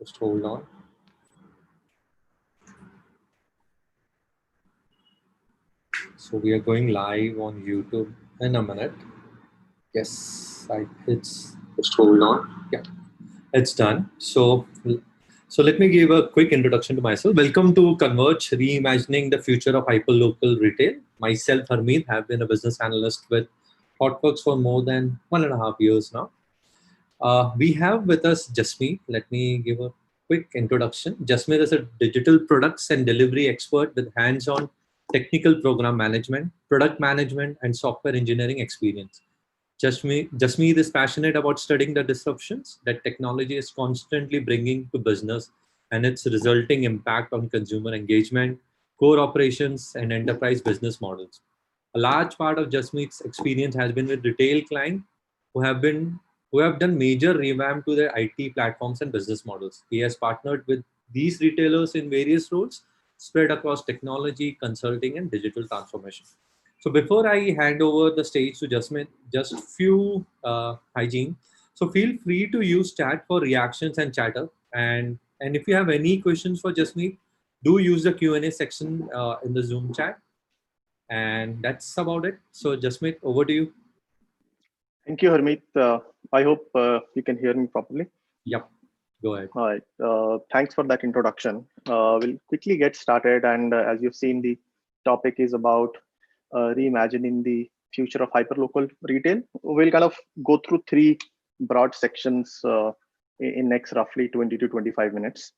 Just hold on. So we are going live on YouTube in a minute. Yes, it's just hold on. Yeah, it's done. So let me give a quick introduction to myself. Welcome to Converge, reimagining the future of hyperlocal retail. Myself, Harmeet, have been a business analyst with Hotworks for more than 1.5 years now. We have with us Jasmeet. Let me give a quick introduction. Jasmeet is a digital products and delivery expert with hands-on technical program management, product management, and software engineering experience. Jasmeet is passionate about studying the disruptions that technology is constantly bringing to business and its resulting impact on consumer engagement, core operations, and enterprise business models. A large part of Jasmeet's experience has been with retail clients who have been who have done major revamp to their IT platforms and business models. He has partnered with these retailers in various roles spread across technology, consulting, and digital transformation. So before I hand over the stage to Jasmine, just few hygiene. So feel free to use chat for reactions and chatter. And if you have any questions for Jasmine, do use the Q&A section in the Zoom chat. And that's about it. So Jasmine, over to you. Thank you, Harmeet. I hope you can hear me properly. Yep, go ahead. All right. Thanks for that introduction. We'll quickly get started. And as you've seen, the topic is about reimagining the future of hyperlocal retail. We'll kind of go through three broad sections in next roughly 20 to 25 minutes.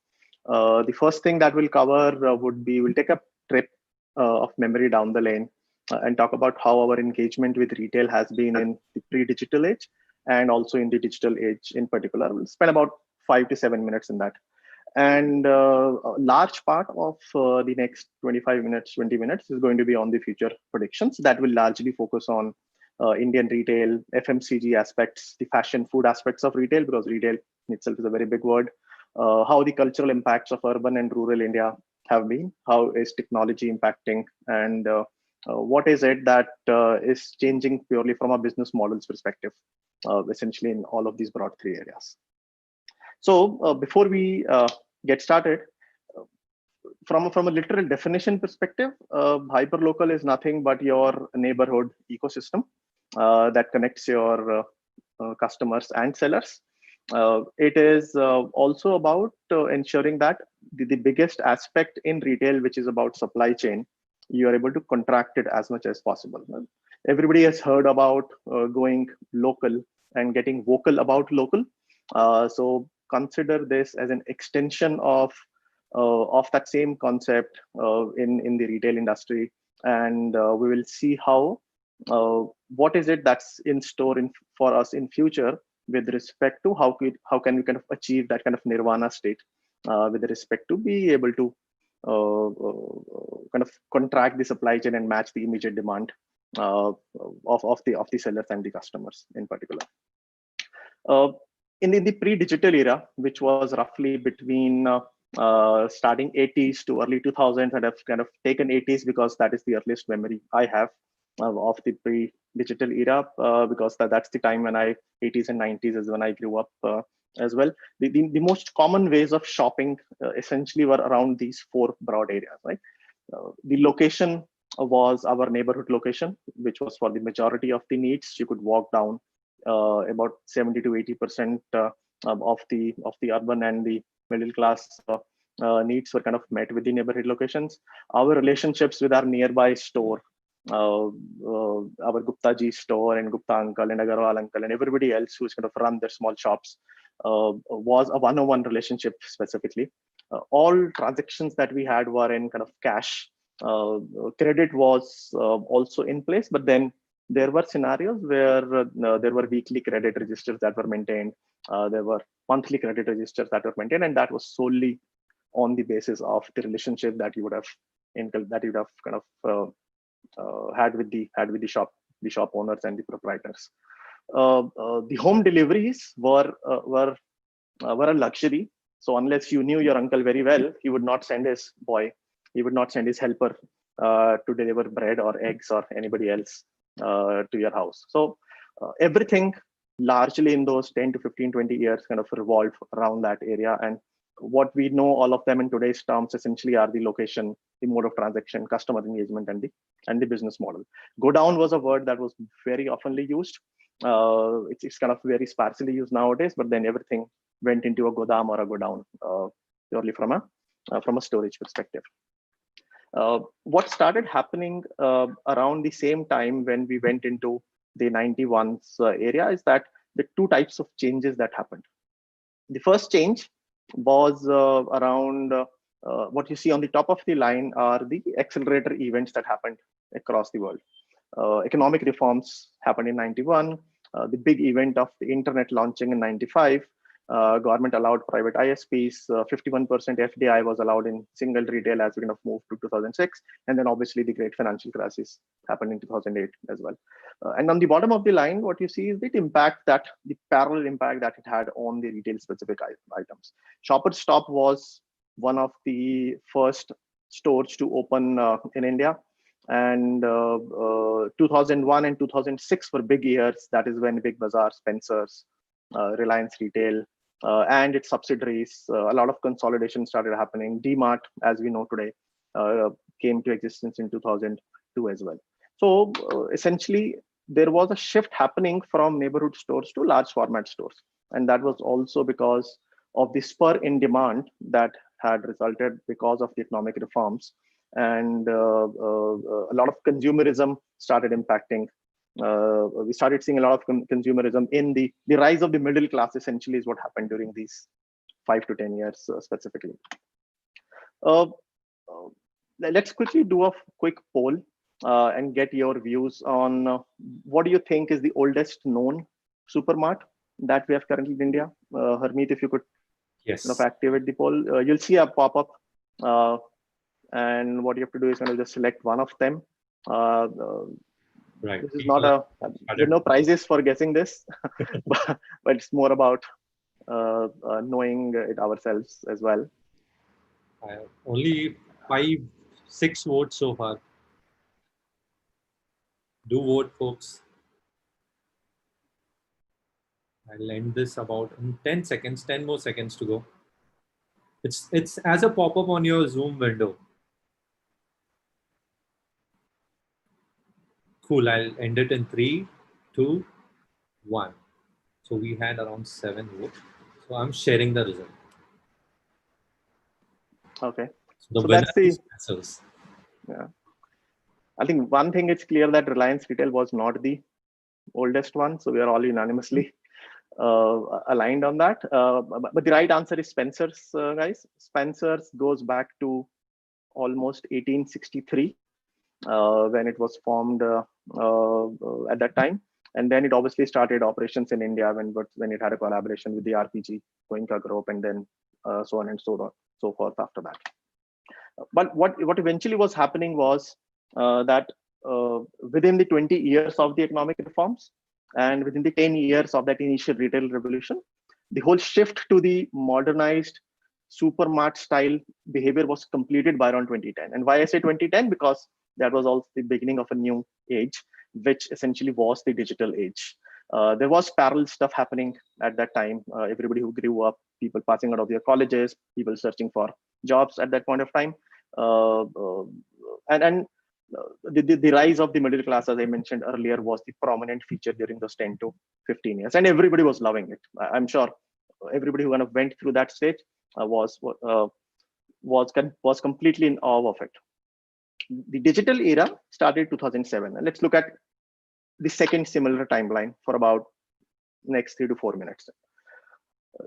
The first thing that we'll cover would be, we'll take a trip of memory down the lane and talk about how our engagement with retail has been in the pre-digital age and also in the digital age in particular. We'll spend about 5 to 7 minutes in that. And a large part of the next 25 minutes, 20 minutes is going to be on the future predictions that will largely focus on Indian retail, FMCG aspects, the fashion food aspects of retail, because retail in itself is a very big word, how the cultural impacts of urban and rural India have been, how is technology impacting, and what is it that is changing purely from a business models perspective, essentially in all of these broad three areas. So before we get started, from a literal definition perspective, hyperlocal is nothing but your neighborhood ecosystem that connects your customers and sellers. It is also about ensuring that the biggest aspect in retail, which is about supply chain, you are able to contract it as much as possible. Everybody has heard about going local and getting vocal about local. So consider this as an extension of that same concept in the retail industry, and we will see how what is it that's in store for us in future with respect to how can we kind of achieve that kind of nirvana state with respect to be able to kind of contract the supply chain and match the immediate demand of the sellers and the customers in particular. In the pre-digital era, which was roughly between starting 80s to early 2000s, and I've kind of taken 80s because that is the earliest memory I have of the pre-digital era, because that's the time when 80s and 90s is when I grew up as well. The most common ways of shopping essentially were around these four broad areas, right? The location was our neighborhood location, which was for the majority of the needs. You could walk down about 70 to 80% of the urban and the middle class needs were kind of met with the neighborhood locations. Our relationships with our nearby store, our Gupta ji store and Gupta uncle and Agarwal uncle and everybody else who's kind of run their small shops was a one-on-one relationship specifically. All transactions that we had were in kind of cash. Credit was also in place, but then there were scenarios where there were weekly credit registers that were maintained. There were monthly credit registers that were maintained, and that was solely on the basis of the relationship that you would have kind of had with the shop owners and the proprietors. The home deliveries were a luxury. So unless you knew your uncle very well, he would not send his boy, he would not send his helper to deliver bread or eggs or anybody else to your house. So everything largely in those 10 to 15, 20 years kind of revolved around that area. And what we know, all of them in today's terms, essentially are the location, the mode of transaction, customer engagement, and the business model. Go down was a word that was very oftenly used. It's kind of very sparsely used nowadays, but then everything went into a godam or a go down, purely from a storage perspective. What started happening around the same time when we went into the 91s area is that the two types of changes that happened. The first change was around what you see on the top of the line are the accelerator events that happened across the world. Economic reforms happened in 91, the big event of the internet launching in 95, government allowed private ISPs, 51% FDI was allowed in single retail as we kind of moved to 2006. And then obviously the great financial crisis happened in 2008 as well. And on the bottom of the line, what you see is the parallel impact that it had on the retail specific items. Shoppers Stop was one of the first stores to open in India. And 2001 and 2006 were big years. That is when Big Bazaar, Spencer's, Reliance Retail, and its subsidiaries, a lot of consolidation started happening. DMart, as we know today, came to existence in 2002 as well. So essentially, there was a shift happening from neighborhood stores to large format stores. And that was also because of the spur in demand that had resulted because of the economic reforms. And a lot of consumerism started impacting. We started seeing a lot of consumerism in the rise of the middle class, essentially, is what happened during these 5 to 10 years specifically. Let's quickly do a quick poll and get your views on what do you think is the oldest known supermart that we have currently in India. Harmeet, if you could activate the poll, you'll see a pop-up. And what you have to do is kind of just select one of them. Right. This is not there are no prizes for guessing this, but it's more about knowing it ourselves as well. Only 5-6 votes so far. Do vote, folks. I'll end this about in 10 seconds, 10 more seconds to go. It's as a pop-up on your Zoom window. Cool, I'll end it in 3, 2, 1. So we had around 7 votes. So I'm sharing the result. Okay. So the winner is Bezos. Yeah. I think one thing it's clear that Reliance Retail was not the oldest one. So we are all unanimously aligned on that. But the right answer is Spencer's, guys. Spencer's goes back to almost 1863 when it was formed at that time. And then it obviously started operations in India when it had a collaboration with the RPG Goenka Group, and then so on and so forth after that. But what eventually was happening was that within the 20 years of the economic reforms and within the 10 years of that initial retail revolution, the whole shift to the modernized supermart style behavior was completed by around 2010. And why I say 2010? Because that was also the beginning of a new age, which essentially was the digital age. There was parallel stuff happening at that time. Everybody who grew up, people passing out of their colleges, people searching for jobs at that point of time. And the rise of the middle class, as I mentioned earlier, was the prominent feature during those 10 to 15 years. And everybody was loving it. I'm sure everybody who kind of went through that stage was completely in awe of it. The digital era started 2007. And let's look at the second similar timeline for about next 3 to 4 minutes.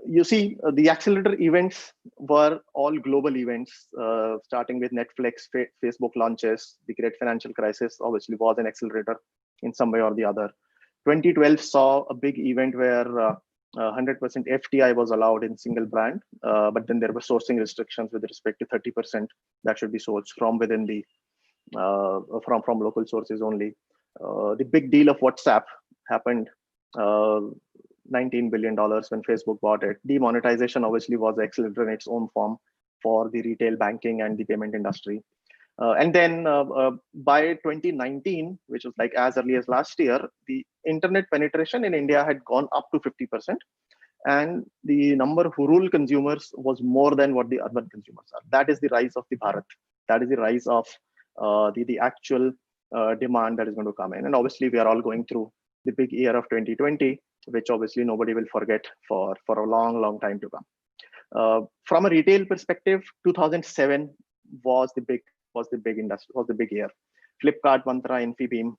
You see, the accelerator events were all global events, starting with Netflix, Facebook launches. The great financial crisis obviously was an accelerator in some way or the other. 2012 saw a big event where 100% FDI was allowed in single brand, but then there were sourcing restrictions with respect to 30% that should be sourced from within the from local sources only. The big deal of WhatsApp happened. $19 billion when Facebook bought it. Demonetization obviously was the accelerator in its own form for the retail banking and the payment industry. And then by 2019, which was like as early as last year, the internet penetration in India had gone up to 50%. and the number of rural consumers was more than what the urban consumers are. That is the rise of the Bharat. That is the rise of the actual demand that is going to come in. And obviously, we are all going through the big year of 2020, which obviously nobody will forget for a long, long time to come. From a retail perspective, 2007 was the big industry, was the big year. Flipkart, Mantra, Infibeam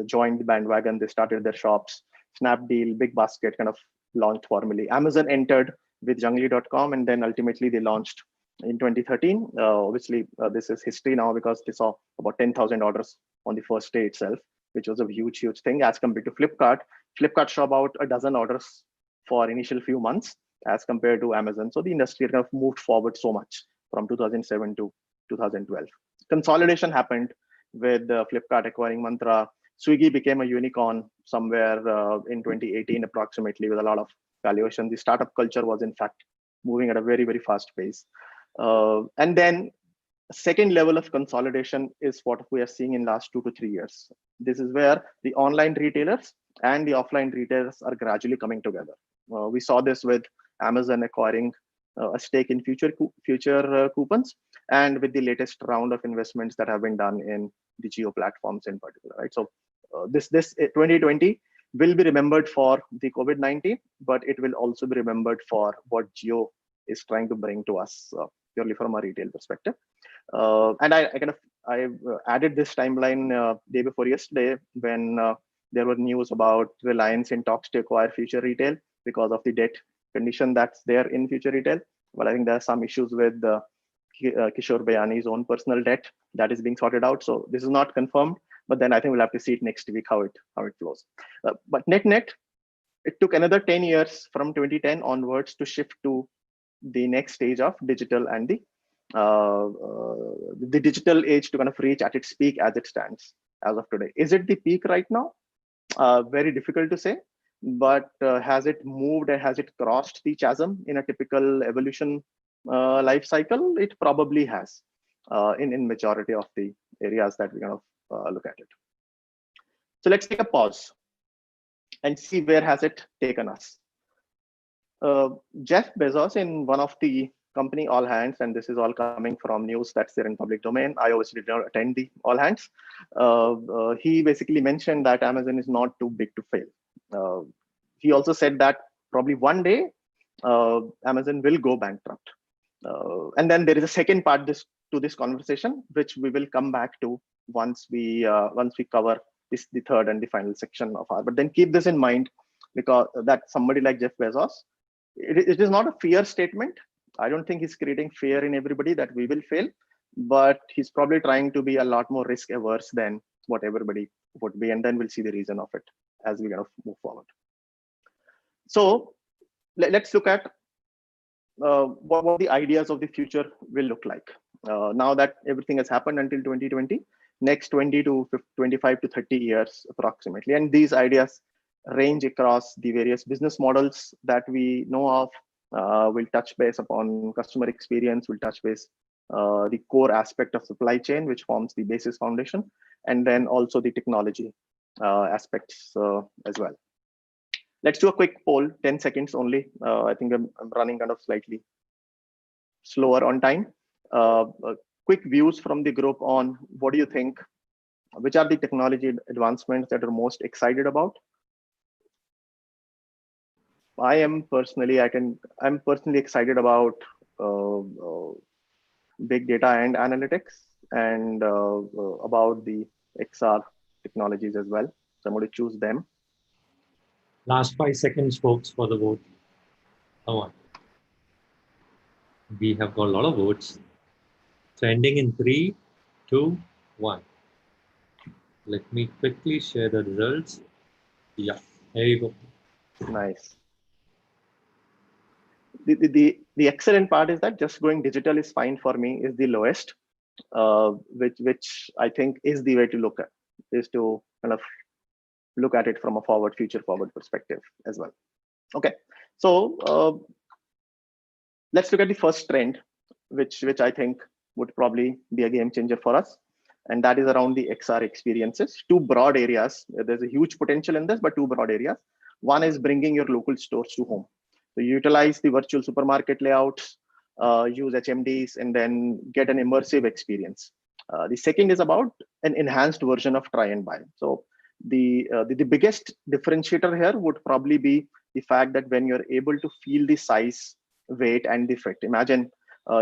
joined the bandwagon. They started their shops. Snapdeal, Big Basket kind of launched formally. Amazon entered with Junglee.com, and then ultimately they launched in 2013. Obviously, this is history now because they saw about 10,000 orders on the first day itself, which was a huge, huge thing as compared to Flipkart. Flipkart saw about a dozen orders for initial few months as compared to Amazon. So the industry kind of moved forward so much from 2007 to 2012. Consolidation happened with Flipkart acquiring Mantra. Swiggy became a unicorn somewhere in 2018 approximately with a lot of valuation. The startup culture was in fact moving at a very, very fast pace. And then second level of consolidation is what we are seeing in last 2 to 3 years. This is where the online retailers and the offline retailers are gradually coming together. We saw this with Amazon acquiring a stake in future coupons, and with the latest round of investments that have been done in the Geo platforms in particular, right? So this 2020 will be remembered for the COVID-19, but it will also be remembered for what Geo is trying to bring to us purely from a retail perspective. And I added this timeline day before yesterday when there were news about Reliance in talks to acquire Future Retail because of the debt condition that's there in Future Retail. But I think there are some issues with Kishore Bayani's own personal debt that is being sorted out. So this is not confirmed, but then I think we'll have to see it next week how it flows. But net, it took another 10 years from 2010 onwards to shift to the next stage of digital and the digital age to kind of reach at its peak as it stands as of today. Is it the peak right now? Very difficult to say, but has it moved and has it crossed the chasm in a typical evolution life cycle? It probably has in majority of the areas that we kind of look at it. So let's take a pause and see where has it taken us. Jeff Bezos, in one of the company all hands, and this is all coming from news that's there in public domain. I obviously did not attend the all hands. He basically mentioned that Amazon is not too big to fail. He also said that probably one day Amazon will go bankrupt. And then there is a second part to this conversation, which we will come back to once we cover the third and the final section of our. But then keep this in mind, because that somebody like Jeff Bezos, it is not a fear statement. I don't think he's creating fear in everybody that we will fail, but he's probably trying to be a lot more risk averse than what everybody would be. And then we'll see the reason of it as we kind of move forward. So let's look at what the ideas of the future will look like. Now that everything has happened until 2020, next 20 to 25 to 30 years approximately. And these ideas range across the various business models that we know of. We'll touch base upon customer experience, we'll touch base the core aspect of supply chain, which forms the basis foundation, and then also the technology aspects as well. Let's do a quick poll, 10 seconds only. I think I'm running kind of slightly slower on time. Quick views from the group on what do you think, which are the technology advancements that are most excited about? I'm personally excited about big data and analytics, and about the XR technologies as well. So I'm going to choose them. Last 5 seconds, folks, for the vote. Come on. We have got a lot of votes. So ending in 3, 2, 1. Let me quickly share the results. Yeah, there you go. Nice. The excellent part is that just going digital is fine for me is the lowest, which I think is the way to look at, is to kind of look at it from a future forward perspective as well. Okay, so let's look at the first trend, which I think would probably be a game changer for us, and that is around the XR experiences. Two broad areas. There's a huge potential in this, but two broad areas. One is bringing your local stores to home. So you utilize the virtual supermarket layouts, use HMDs, and then get an immersive experience. The second is about an enhanced version of try and buy. So the biggest differentiator here would probably be the fact that when you're able to feel the size, weight, and the fit. Imagine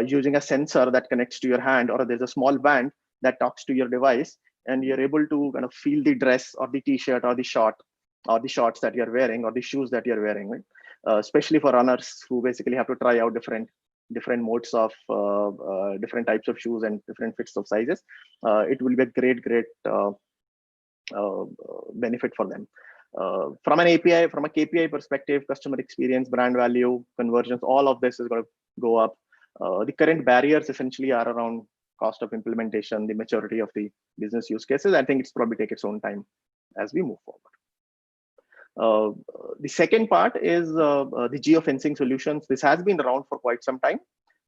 using a sensor that connects to your hand, or there's a small band that talks to your device, and you're able to kind of feel the dress or the t-shirt or the short or the shorts that you're wearing or the shoes that you're wearing, right? Especially for runners who basically have to try out different modes of different types of shoes and different fits of sizes. It will be a great benefit for them. From an API, from a KPI perspective, customer experience, brand value, conversions, all of this is going to go up. The current barriers essentially are around cost of implementation, the maturity of the business use cases. I think it's probably take its own time as we move forward. The second part is the geofencing solutions. This has been around for quite some time.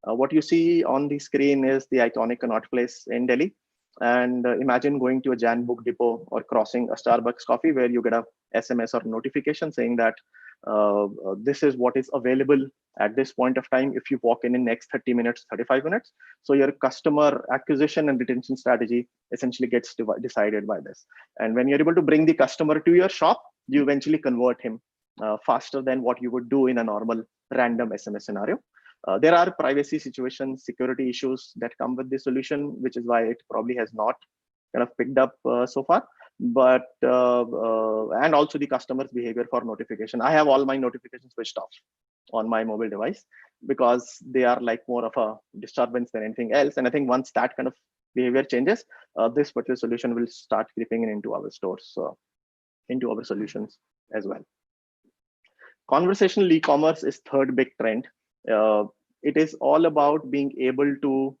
What you see on the screen is the iconic Connaught Place in Delhi. And imagine going to a Jan Book depot or crossing a Starbucks coffee where you get a SMS or notification saying that this is what is available at this point of time if you walk in next 30 minutes, 35 minutes. So your customer acquisition and retention strategy essentially gets decided by this. And when you're able to bring the customer to your shop, you eventually convert him faster than what you would do in a normal random SMS scenario. There are privacy situations, security issues that come with the solution, which is why it probably has not kind of picked up so far. But and also the customer's behavior for notification. I have all my notifications switched off on my mobile device because they are like more of a disturbance than anything else. And I think once that kind of behavior changes, this particular solution will start creeping into our stores, into our solutions as well. Conversational e-commerce is third big trend. It is all about being able to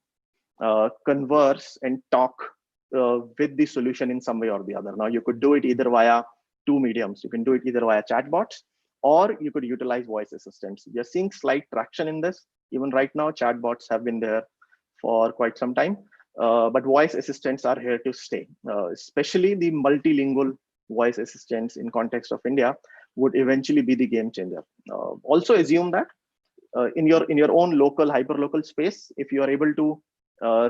converse and talk with the solution in some way or the other. Now, you could do it either via two mediums. You can do it either via chatbots, or you could utilize voice assistants. We are seeing slight traction in this. Even right now, chatbots have been there for quite some time, but voice assistants are here to stay, especially the multilingual voice assistants in context of India would eventually be the game changer. Also assume that in your own local hyperlocal space, if you are able to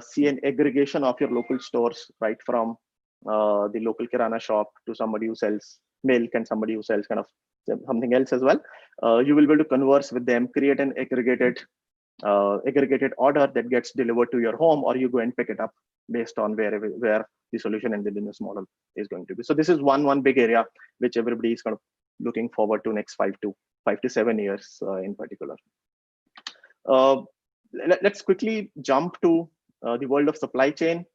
see an aggregation of your local stores, right from the local kirana shop to somebody who sells milk and somebody who sells kind of something else as well, you will be able to converse with them, create an aggregated order that gets delivered to your home, or you go and pick it up based on where the solution and the business model is going to be. So this is one big area which everybody is kind of looking forward to next 5 to 7 years in particular. Let's quickly jump to the world of supply chain,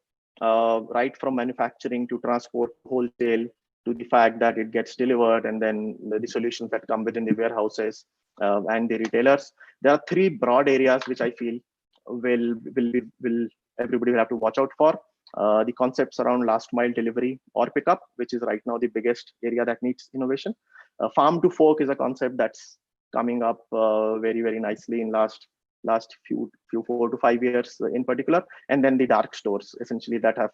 right from manufacturing to transport, wholesale, to the fact that it gets delivered, and then the solutions that come within the warehouses and the retailers. There are three broad areas which I feel will everybody will have to watch out for. The concepts around last mile delivery or pickup, which is right now the biggest area that needs innovation. Farm to fork is a concept that's coming up very nicely in last few 4 to 5 years in particular. And then the dark stores, essentially, that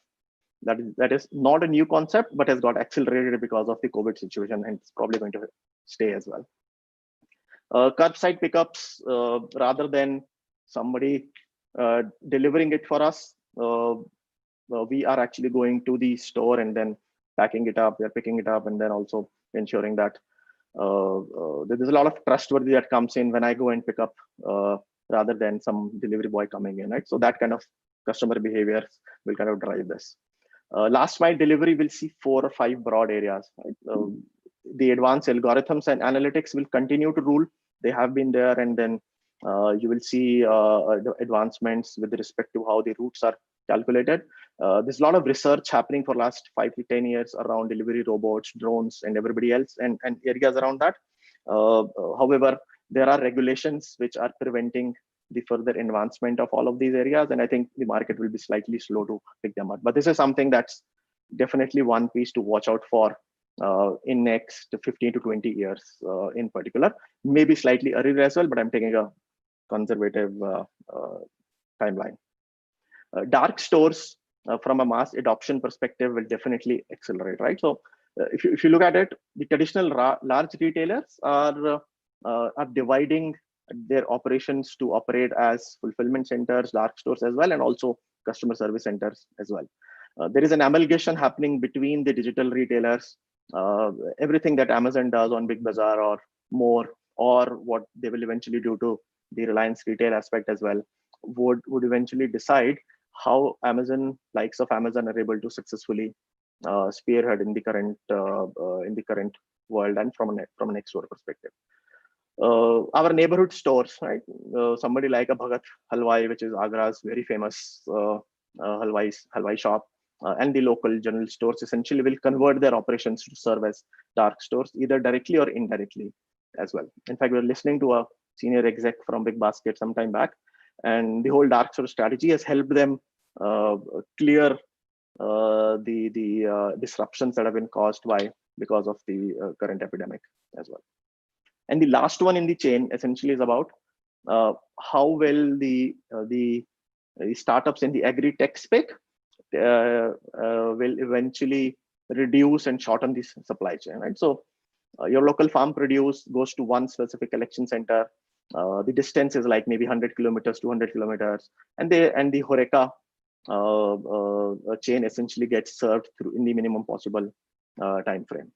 is not a new concept, but has got accelerated because of the COVID situation, and it's probably going to stay as well. Curbside pickups, rather than somebody delivering it for us, we are actually going to the store and then packing it up. We're picking it up and then also ensuring that there's a lot of trustworthy that comes in when I go and pick up, rather than some delivery boy coming in, right? So that kind of customer behavior will kind of drive this. Last mile delivery will see 4 or 5 broad areas, right? The advanced algorithms and analytics will continue to rule. They have been there, and then you will see advancements with respect to how the routes are calculated. There's a lot of research happening for last 5 to 10 years around delivery robots, drones, and everybody else, and areas around that. However, there are regulations which are preventing the further advancement of all of these areas, and I think the market will be slightly slow to pick them up. But this is something that's definitely one piece to watch out for in next 15 to 20 years in particular. Maybe slightly earlier as well, but I'm taking a conservative timeline. Dark stores, from a mass adoption perspective, will definitely accelerate, right? So if you look at it, the traditional large retailers are dividing their operations to operate as fulfillment centers, dark stores as well, and also customer service centers as well. There is an amalgamation happening between the digital retailers. Everything that Amazon does on Big Bazaar or more, or what they will eventually do to the Reliance retail aspect as well, would eventually decide how likes of Amazon are able to successfully spearhead in the current world and from an next door perspective. Our neighborhood stores, right? Somebody like a Bhagat Halwai, which is Agra's very famous halwai shop, and the local general stores essentially will convert their operations to serve as dark stores, either directly or indirectly as well. In fact, we were listening to a senior exec from Big Basket some time back, and the whole dark store strategy has helped them clear the disruptions that have been caused because of the current epidemic as well. And the last one in the chain essentially is about how well the startups in the agri-tech space will eventually reduce and shorten this supply chain, right? So your local farm produce goes to one specific collection center. The distance is like maybe 100 kilometers, 200 kilometers, and the Horeca chain essentially gets served through in the minimum possible time frame.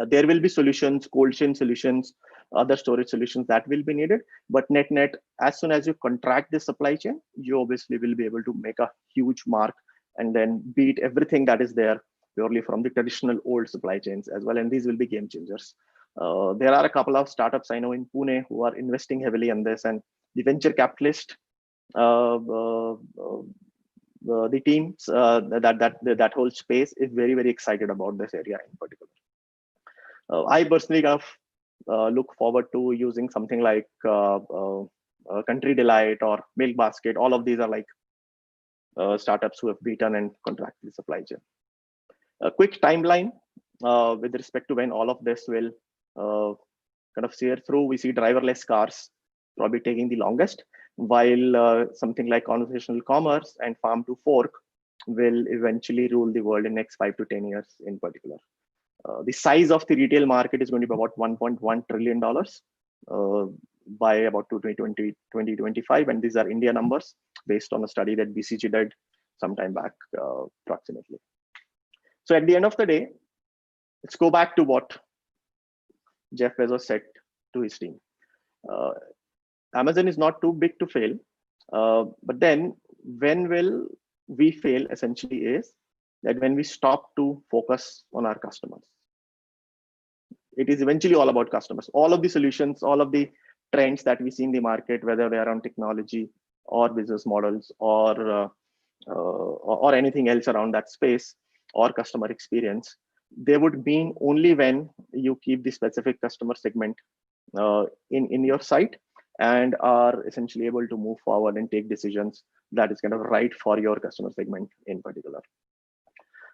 There will be solutions, cold chain solutions, other storage solutions that will be needed. But net, as soon as you contract the supply chain, you obviously will be able to make a huge mark and then beat everything that is there purely from the traditional old supply chains as well. And these will be game changers. There are a couple of startups I know in Pune who are investing heavily on this, and the venture capitalist, the teams, that whole space is very, very excited about this area in particular. I personally kind of look forward to using something like Country Delight or Milk Basket. All of these are like startups who have beaten and contracted the supply chain. A quick timeline with respect to when all of this will kind of steer through. We see driverless cars probably taking the longest, while something like conversational commerce and farm to fork will eventually rule the world in next 5 to 10 years in particular. The size of the retail market is going to be about $1.1 trillion by about 2025. And these are India numbers based on a study that BCG did sometime back approximately. So at the end of the day, let's go back to what Jeff Bezos said to his team. Amazon is not too big to fail. But then when will we fail essentially is that when we stop to focus on our customers. It is eventually all about customers. All of the solutions, all of the trends that we see in the market, whether they are on technology or business models or anything else around that space or customer experience, they would mean only when you keep the specific customer segment in your site and are essentially able to move forward and take decisions that is kind of right for your customer segment in particular.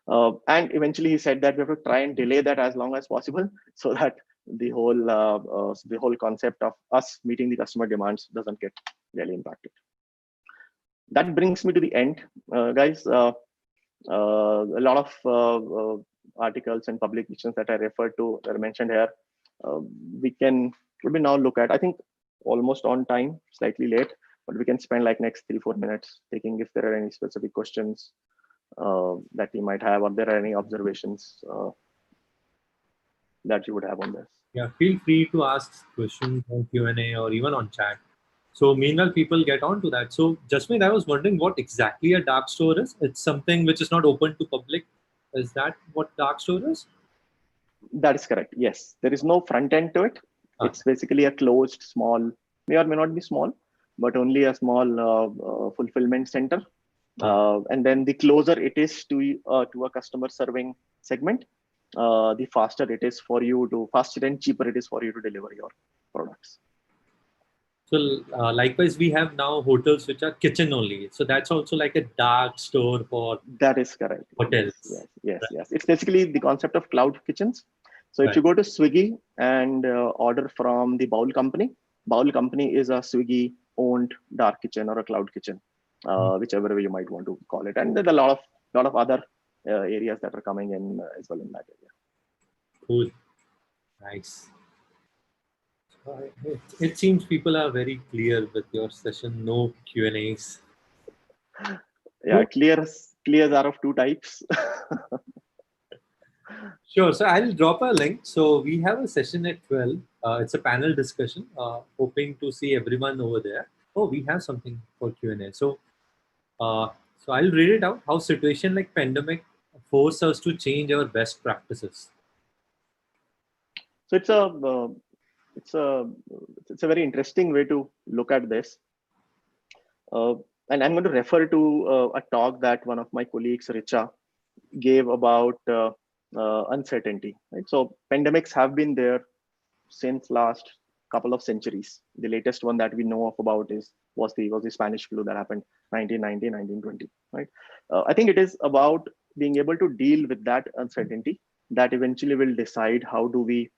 And eventually he said that we have to try and delay that as long as possible so that the whole concept of us meeting the customer demands doesn't get really impacted. That brings me to the end, guys. A lot of articles and publications that I referred to that are mentioned here, we can probably now look at, I think almost on time, slightly late, but we can spend like next 3-4 minutes taking if there are any specific questions that you might have, or there are any observations that you would have on this. Yeah, feel free to ask questions on Q&A or even on chat. So meanwhile, people get on to that. So Jasmeet, I was wondering what exactly a dark store is. It's something which is not open to public. Is that what dark store is? That is correct. Yes, there is no front end to it. It's basically a closed, small, may or may not be small, but only a small fulfillment center. And then the closer it is to a customer serving segment, the faster it is for you to, faster and cheaper it is for you to deliver your products. So likewise, we have now hotels which are kitchen only. So that's also like a dark store for that is correct. Hotels. Yes. It's basically the concept of cloud kitchens. So if you go to Swiggy and order from the Bowl Company is a Swiggy owned dark kitchen or a cloud kitchen, whichever way you might want to call it. And there's a lot of other areas that are coming in as well in that area. Cool. Nice. It seems people are very clear with your session. No Q&As. Yeah, clears are of two types. Sure. So I'll drop a link. So we have a session at 12. It's a panel discussion. Hoping to see everyone over there. Oh, we have something for Q&A. Uh, so I'll read it out. How situation like pandemic force us to change our best practices. So it's a it's a very interesting way to look at this. And I'm going to refer to a talk that one of my colleagues, Richa, gave about uncertainty. Right? So pandemics have been there since last couple of centuries. The latest one that we know of about was the Spanish flu that happened 1990, 1920. Right? I think it is about being able to deal with that uncertainty that eventually will decide how do we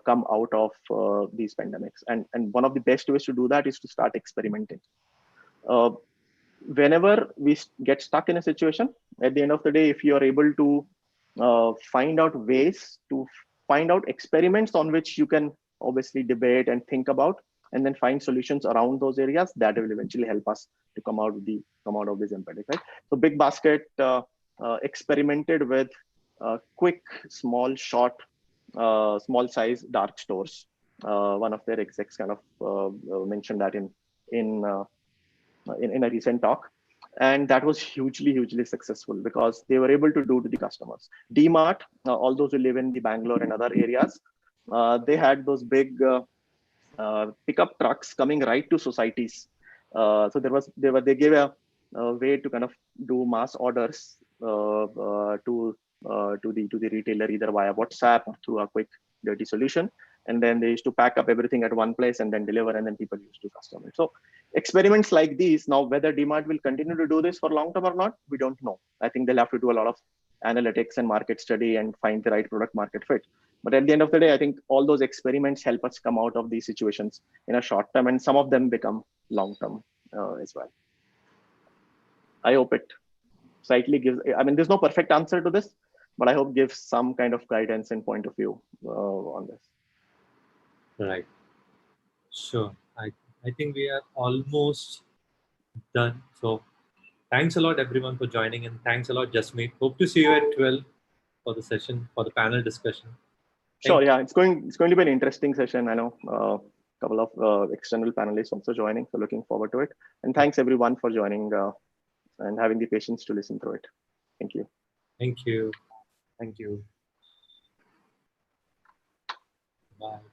come out of these pandemics. And one of the best ways to do that is to start experimenting. Uh, Whenever we get stuck in a situation, at the end of the day, if you are able to find out ways to find out experiments on which you can obviously debate and think about, and then find solutions around those areas, that will eventually help us to come out of this pandemic, right? So Big Basket experimented with quick, small, short, small size dark stores. One of their execs kind of mentioned that in a recent talk, and that was hugely successful because they were able to do to the customers. DMart, all those who live in the Bangalore and other areas, they had those big pickup trucks coming right to societies. So they gave a way to kind of do mass orders to the retailer, either via WhatsApp or through a quick dirty solution. And then they used to pack up everything at one place and then deliver, and then people used to custom it. So experiments like these, now whether DMart will continue to do this for long term or not, we don't know. I think they'll have to do a lot of analytics and market study and find the right product market fit. But at the end of the day, I think all those experiments help us come out of these situations in a short term, and some of them become long term as well. I hope it slightly gives, I mean, there's no perfect answer to this, but I hope gives some kind of guidance and point of view on this. Right. Sure. I think we are almost done. So thanks a lot everyone for joining, and thanks a lot, Jasmeet. Hope to see you at 12 for the session, for the panel discussion. Sure. Yeah, it's going to be an interesting session. I know a couple of external panelists also joining, so looking forward to it. And thanks everyone for joining and having the patience to listen through it. Thank you. Thank you. Thank you. Bye.